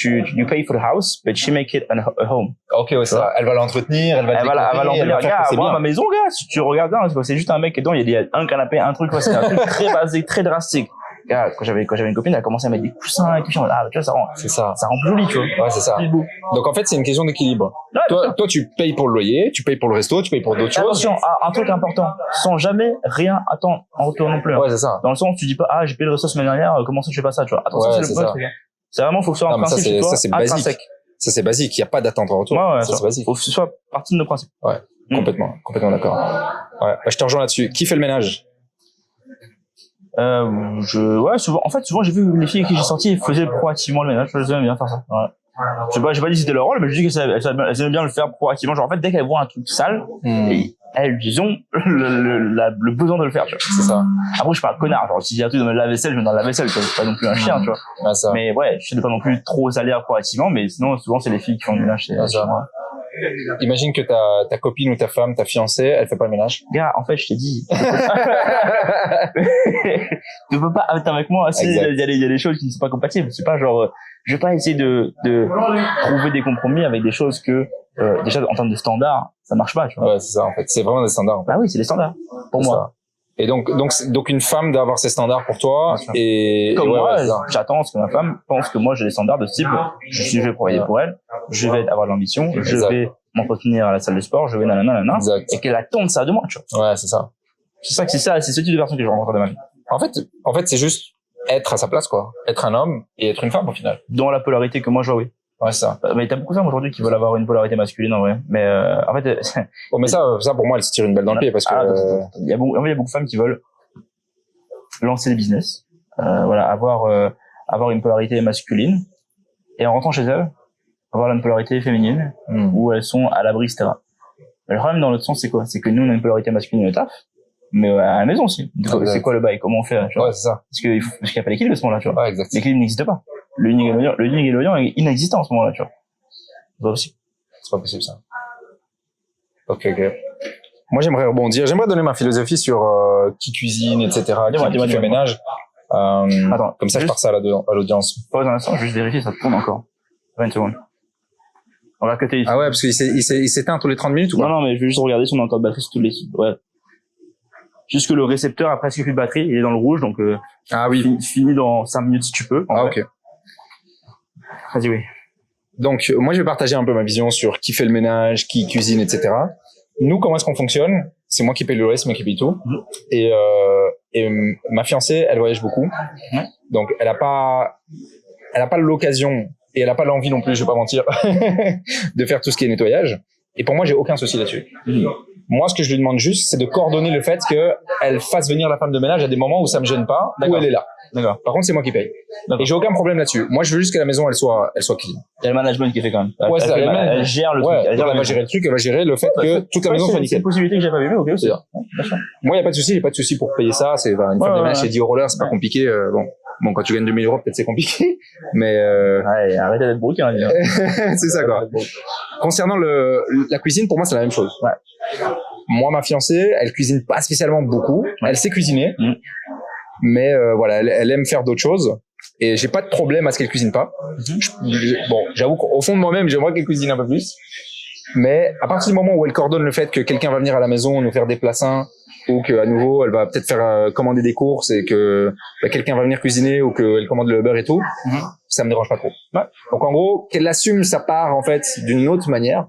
you pay for the house, but she make it a home. Ok, ouais, ça. Elle va l'entretenir, elle va l'embellir. Moi, ma maison, gars, si tu regardes bien, c'est juste un mec dedans, il y a un canapé, un truc, c'est un truc très basique, très drastique. gars, quand j'avais une copine, elle a commencé à mettre des coussins et tout, tu vois, ça rend plus joli, tu vois. Ouais, c'est ça. Plus beau. Donc, en fait, c'est une question d'équilibre. Ouais, Toi, tu payes pour le loyer, tu payes pour le resto, tu payes pour d'autres choses. Attention, un truc important, sans jamais rien attendre en retour non plus. Ouais, c'est ça. Dans le sens où tu dis pas, j'ai payé le resto la semaine dernière, comment ça je fais pas ça, tu vois. Attention, Ouais, c'est le premier truc. C'est vraiment, faut que ce soit un principe chez toi, ça, c'est basique. intrinsèque. Ça, c'est basique. Il n'y a pas d'attente en retour. Ouais, ça, c'est basique. Faut que ce soit partie de nos principes. Ouais. Complètement d'accord. Ouais. Bah, je te rejoins là-dessus. Qui fait le ménage? Souvent, j'ai vu les filles avec qui j'ai sorti, elles faisaient proactivement le ménage. Elles aimaient bien faire ça. Ouais. J'ai pas dit que c'était leur rôle, mais je dis qu'elles aimaient bien le faire proactivement. Genre, en fait, dès qu'elles voient un truc sale, elles ont le besoin de le faire, tu vois. C'est ça. Après, je suis pas un connard. Genre, si j'ai un truc dans la vaisselle, je mets dans la vaisselle, tu vois. Je suis pas non plus un chien, tu vois. Ouais, ça. Mais ouais, je sais pas non plus trop salir proactivement, mais sinon, souvent, c'est les filles qui font le ménage chez moi. Imagine que ta copine ou ta femme, ta fiancée, elle fait pas le ménage. Gars, en fait, je t'ai dit. Tu peux pas être avec moi si il y a des choses qui ne sont pas compatibles. C'est pas genre, je vais pas essayer de trouver des compromis avec des choses que, déjà, en termes de standards, ça marche pas, tu vois. Ouais, c'est ça, en fait. C'est vraiment des standards. Bah oui, c'est des standards. Pour moi. Ça. Et donc une femme d'avoir ses standards pour toi et comme moi, j'attends ce que ma femme pense que moi j'ai des standards de ce type. Je vais travailler pour elle, je vais avoir de l'ambition, je vais m'entretenir à la salle de sport, je vais nanana, et qu'elle attende ça de moi, tu vois. Ouais, c'est ça. C'est ce type de personne que je rencontre de ma vie. En fait, c'est juste être à sa place, quoi. Être un homme et être une femme au final. Dans la polarité que moi je vois, oui. Ouais, c'est ça. Mais t'as beaucoup de femmes aujourd'hui qui veulent avoir une polarité masculine en vrai. Mais en fait, bon, mais ça pour moi, elle se tire une balle dans le pied parce que il y a beaucoup de femmes qui veulent lancer des business, avoir une polarité masculine et en rentrant chez elles, avoir une polarité féminine où elles sont à l'abri, etc. Mais le problème dans l'autre sens, c'est quoi? C'est que nous on a une polarité masculine au taf, mais à la maison aussi. C'est quoi le bail? Comment on fait? Tu vois, ouais, c'est ça. Parce qu'il n'y a pas d'équilibre à ce moment-là, tu vois. Ouais, exact. L'équilibre n'existe pas. Le yin et le yang est inexistant à ce moment-là, tu vois. C'est pas possible. C'est pas possible, ça. Ok. Moi, j'aimerais rebondir. J'aimerais donner ma philosophie sur qui cuisine, etc., qui fait ménage. Attends, comme ça, je pars ça à l'audience. Pause un instant, juste vérifier, ça tourne encore. 20 secondes. On va cutter ici. Ah ouais, parce qu'il s'éteint tous les 30 minutes ou quoi? Non, mais je vais juste regarder si on a encore de batterie sur tous les... Ouais. Juste que le récepteur a presque plus de batterie, il est dans le rouge, donc ah oui. Fini dans 5 minutes si tu peux. Ok. Vas-y, oui. Donc, moi, je vais partager un peu ma vision sur qui fait le ménage, qui cuisine, etc. Nous, comment est-ce qu'on fonctionne? C'est moi qui paye le reste, moi qui paye tout. Et ma fiancée, elle voyage beaucoup. Donc, elle a pas l'occasion et elle a pas l'envie non plus, je vais pas mentir, de faire tout ce qui est nettoyage. Et pour moi, j'ai aucun souci là-dessus. Moi, ce que je lui demande juste, c'est de coordonner le fait qu'elle fasse venir la femme de ménage à des moments où ça me gêne pas, où elle est là. D'accord. Par contre, c'est moi qui paye. Et j'ai aucun problème là-dessus. Moi, je veux juste que la maison, elle soit clean. Il y a le management qui fait quand même. Ouais, c'est ça. Elle gère le truc. Elle va gérer le truc, elle va gérer le fait que toute la maison soit nickel. C'est une possibilité que j'ai pas vu, mais ok, c'est ça. Moi, il y a pas de souci, j'ai pas de souci pour payer ça. C'est une femme de ménage chez 10 roller, c'est pas compliqué. Bon, quand tu gagnes 2000 €, peut-être c'est compliqué, mais ouais, arrêtez d'être broquin. c'est ça, quoi. Concernant la cuisine, pour moi, c'est la même chose. Ouais. Moi, ma fiancée, elle cuisine pas spécialement beaucoup. Elle sait cuisiner, mais voilà, elle aime faire d'autres choses. Et j'ai pas de problème à ce qu'elle cuisine pas. Bon, j'avoue qu'au fond de moi-même, j'aimerais qu'elle cuisine un peu plus. Mais à partir du moment où elle coordonne le fait que quelqu'un va venir à la maison nous faire des plats sains, ou que à nouveau elle va peut-être faire commander des courses et que quelqu'un va venir cuisiner ou qu'elle commande le beurre et tout, ça me dérange pas trop. Ouais. Donc en gros, qu'elle assume sa part en fait d'une autre manière.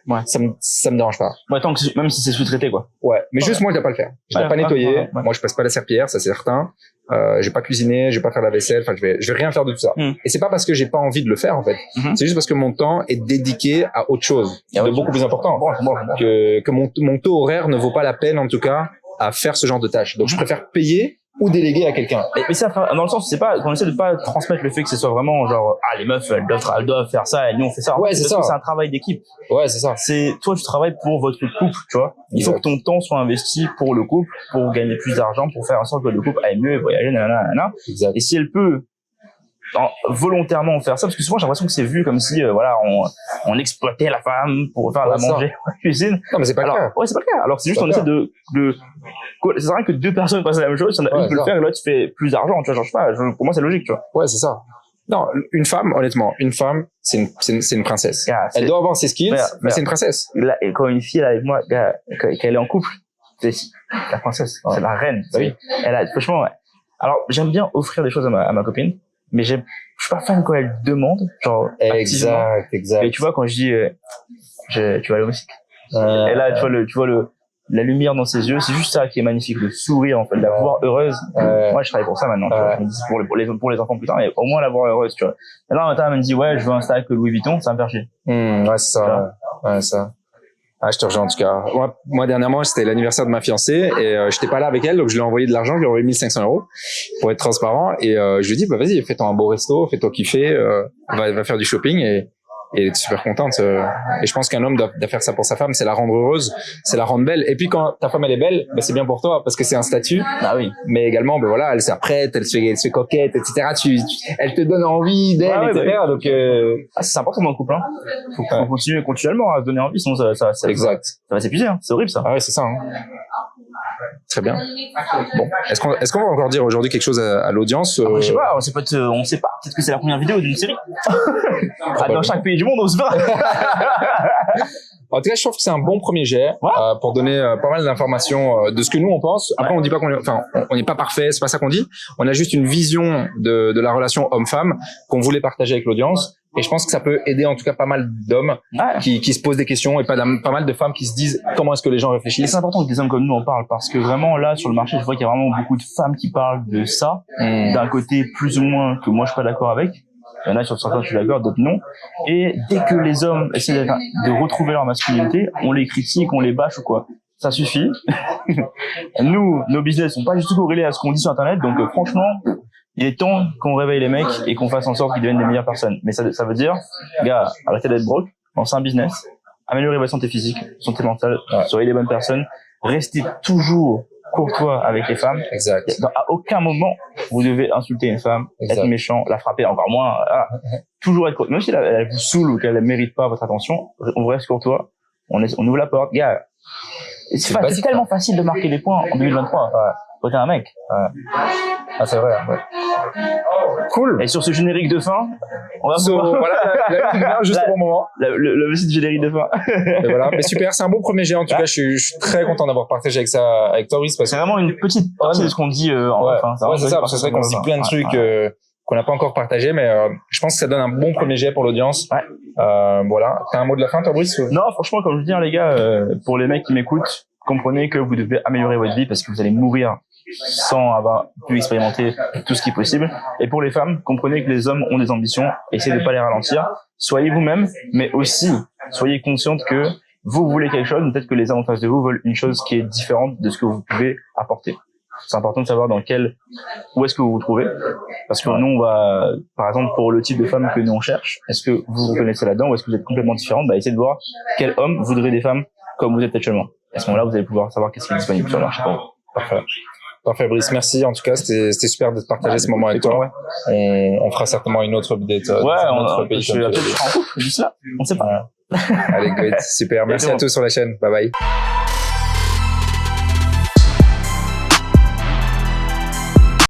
Ouais, ça me dérange pas. Ouais, tant que même si c'est sous-traité quoi. Ouais, mais juste moi je dois pas le faire. Je dois pas nettoyer. Moi je passe pas la serpillière, ça c'est certain. Je vais pas cuisiner, je vais pas faire la vaisselle, enfin je vais rien faire de tout ça. Et c'est pas parce que j'ai pas envie de le faire en fait. C'est juste parce que mon temps est dédié à autre chose de beaucoup plus important. Que mon taux horaire ne vaut pas la peine en tout cas à faire ce genre de tâches. Donc je préfère payer ou déléguer à quelqu'un. Mais c'est dans le sens, c'est pas qu'on essaie de pas transmettre le fait que ce soit vraiment genre les meufs elles doivent faire ça et nous on fait ça. Ouais, c'est ça. C'est un travail d'équipe. Ouais, c'est ça. C'est toi tu travailles pour votre couple, tu vois. Il faut que ton temps soit investi pour le couple, pour gagner plus d'argent, pour faire en sorte que le couple aille mieux, voyager, nanana. Et si elle peut volontairement faire ça, parce que souvent j'ai l'impression que c'est vu comme si on exploitait la femme pour faire la manger en cuisine. Non mais c'est pas le cas. Ouais, c'est pas le cas. Alors c'est juste on essaie de c'est vrai que deux personnes passent la même chose, si on a une peut le faire et l'autre fait plus d'argent, tu vois, genre je sais pas, pour moi c'est logique, tu vois. Ouais, c'est ça. Non, une femme, honnêtement, c'est une princesse. Yeah, elle doit avoir ses skills, mais c'est une princesse. Là, et quand une fille est avec moi, qu'elle est en couple, c'est la princesse, c'est la reine. Oui. Elle a, franchement, Alors, j'aime bien offrir des choses à ma copine, mais je suis pas fan quand elle demande, genre, activement. Exact. Et tu vois, quand je dis, tu vas aller au Mexique. Et là, tu vois la lumière dans ses yeux, c'est juste ça qui est magnifique, le sourire, en fait, la voir heureuse. Moi, je travaille pour ça maintenant, tu vois. Je me dis pour les enfants plus tard, mais au moins la voir heureuse, tu vois. Et là, un matin, elle me dit, ouais, je veux un sac Louis Vuitton, ça va me faire chier. Ouais, c'est ça. Ouais, ça. Ah, je te rejoins en tout cas. Moi dernièrement, c'était l'anniversaire de ma fiancée et j'étais pas là avec elle, donc je lui ai envoyé de l'argent, je lui ai envoyé 1500 € pour être transparent et je lui ai dit, bah vas-y, fais-toi un beau resto, fais-toi kiffer, va faire du shopping et elle était super contente. Et je pense qu'un homme doit faire ça pour sa femme, c'est la rendre heureuse, c'est la rendre belle. Et puis quand ta femme elle est belle, bah c'est bien pour toi parce que c'est un statut. Ah oui. Mais également, ben voilà, elle s'apprête, elle se fait coquette, etc. Elle te donne envie d'elle, etc. Bah oui. Donc c'est important dans le couple, hein. Faut continuer continuellement à se donner envie, sinon ça exact. Ça va s'épuiser, hein. C'est horrible ça. Ah ouais, c'est ça. Hein. Très bien. Bon, est-ce qu'on va encore dire aujourd'hui quelque chose à l'audience Je sais pas, on sait pas. Peut-être que c'est la première vidéo d'une série. Dans chaque pays du monde, on se bat. En tout cas, je trouve que c'est un bon premier jet pour donner pas mal d'informations de ce que nous on pense. Après, on dit pas on n'est pas parfait, c'est pas ça qu'on dit. On a juste une vision de la relation homme-femme qu'on voulait partager avec l'audience. Et je pense que ça peut aider en tout cas pas mal d'hommes qui se posent des questions et pas mal de femmes qui se disent comment est-ce que les gens réfléchissent. Et c'est important que des hommes comme nous en parlent parce que vraiment là sur le marché, je vois qu'il y a vraiment beaucoup de femmes qui parlent de ça d'un côté plus ou moins que moi je suis pas d'accord avec. Il y en a sur certains je suis d'accord, d'autres non. Et dès que les hommes essaient de retrouver leur masculinité, on les critique, on les bâche ou quoi. Ça suffit. Nous, nos business sont pas du tout corrélés à ce qu'on dit sur Internet, donc franchement, il est temps qu'on réveille les mecs et qu'on fasse en sorte qu'ils deviennent des meilleures personnes. Mais ça veut dire, gars, arrêtez d'être broke, lancez un business, améliorez votre santé physique, santé mentale, soyez des bonnes personnes, restez toujours courtois avec les femmes. Exact. À aucun moment, vous devez insulter une femme, être méchant, la frapper, encore moins. Toujours être courtois. Même si elle vous saoule ou qu'elle ne mérite pas votre attention, on reste courtois, on ouvre la porte. Gars, c'est tellement facile de marquer les points en 2023. Quand t'es un mec. Ah, c'est vrai. Ouais. Cool. Et sur ce générique de fin, on va voilà, juste au bon moment. Le petit générique de fin. Et voilà. Mais super, c'est un bon premier jet. En tout cas, je suis très content d'avoir partagé avec Toris. C'est vraiment une petite partie de ce qu'on dit en fin. C'est ça, parce que c'est vrai qu'on se dit plein de trucs qu'on n'a pas encore partagé, mais je pense que ça donne un bon premier jet pour l'audience. Voilà. T'as un mot de la fin, toi, Brice? Non, franchement, comme je veux dire, les gars, pour les mecs qui m'écoutent, comprenez que vous devez améliorer votre vie parce que vous allez mourir sans avoir pu expérimenter tout ce qui est possible. Et pour les femmes, comprenez que les hommes ont des ambitions, essayez de pas les ralentir. Soyez vous-même, mais aussi soyez consciente que vous voulez quelque chose, peut-être que les hommes en face de vous veulent une chose qui est différente de ce que vous pouvez apporter. C'est important de savoir où est-ce que vous vous trouvez. Parce que nous, on va, par exemple, pour le type de femme que nous on cherche, est-ce que vous vous reconnaissez là-dedans ou est-ce que vous êtes complètement différente? Essayez de voir quel homme voudrait des femmes comme vous êtes actuellement. À ce moment-là, vous allez pouvoir savoir qu'est-ce qui est disponible sur le marché pour vous. Parfait, Brice. Merci. En tout cas, c'était super de partager ce moment avec toi. On fera certainement une autre update. Je suis en couple, juste là. On ne sait pas. Allez, great. Super. Merci à tous sur la chaîne. Bye bye.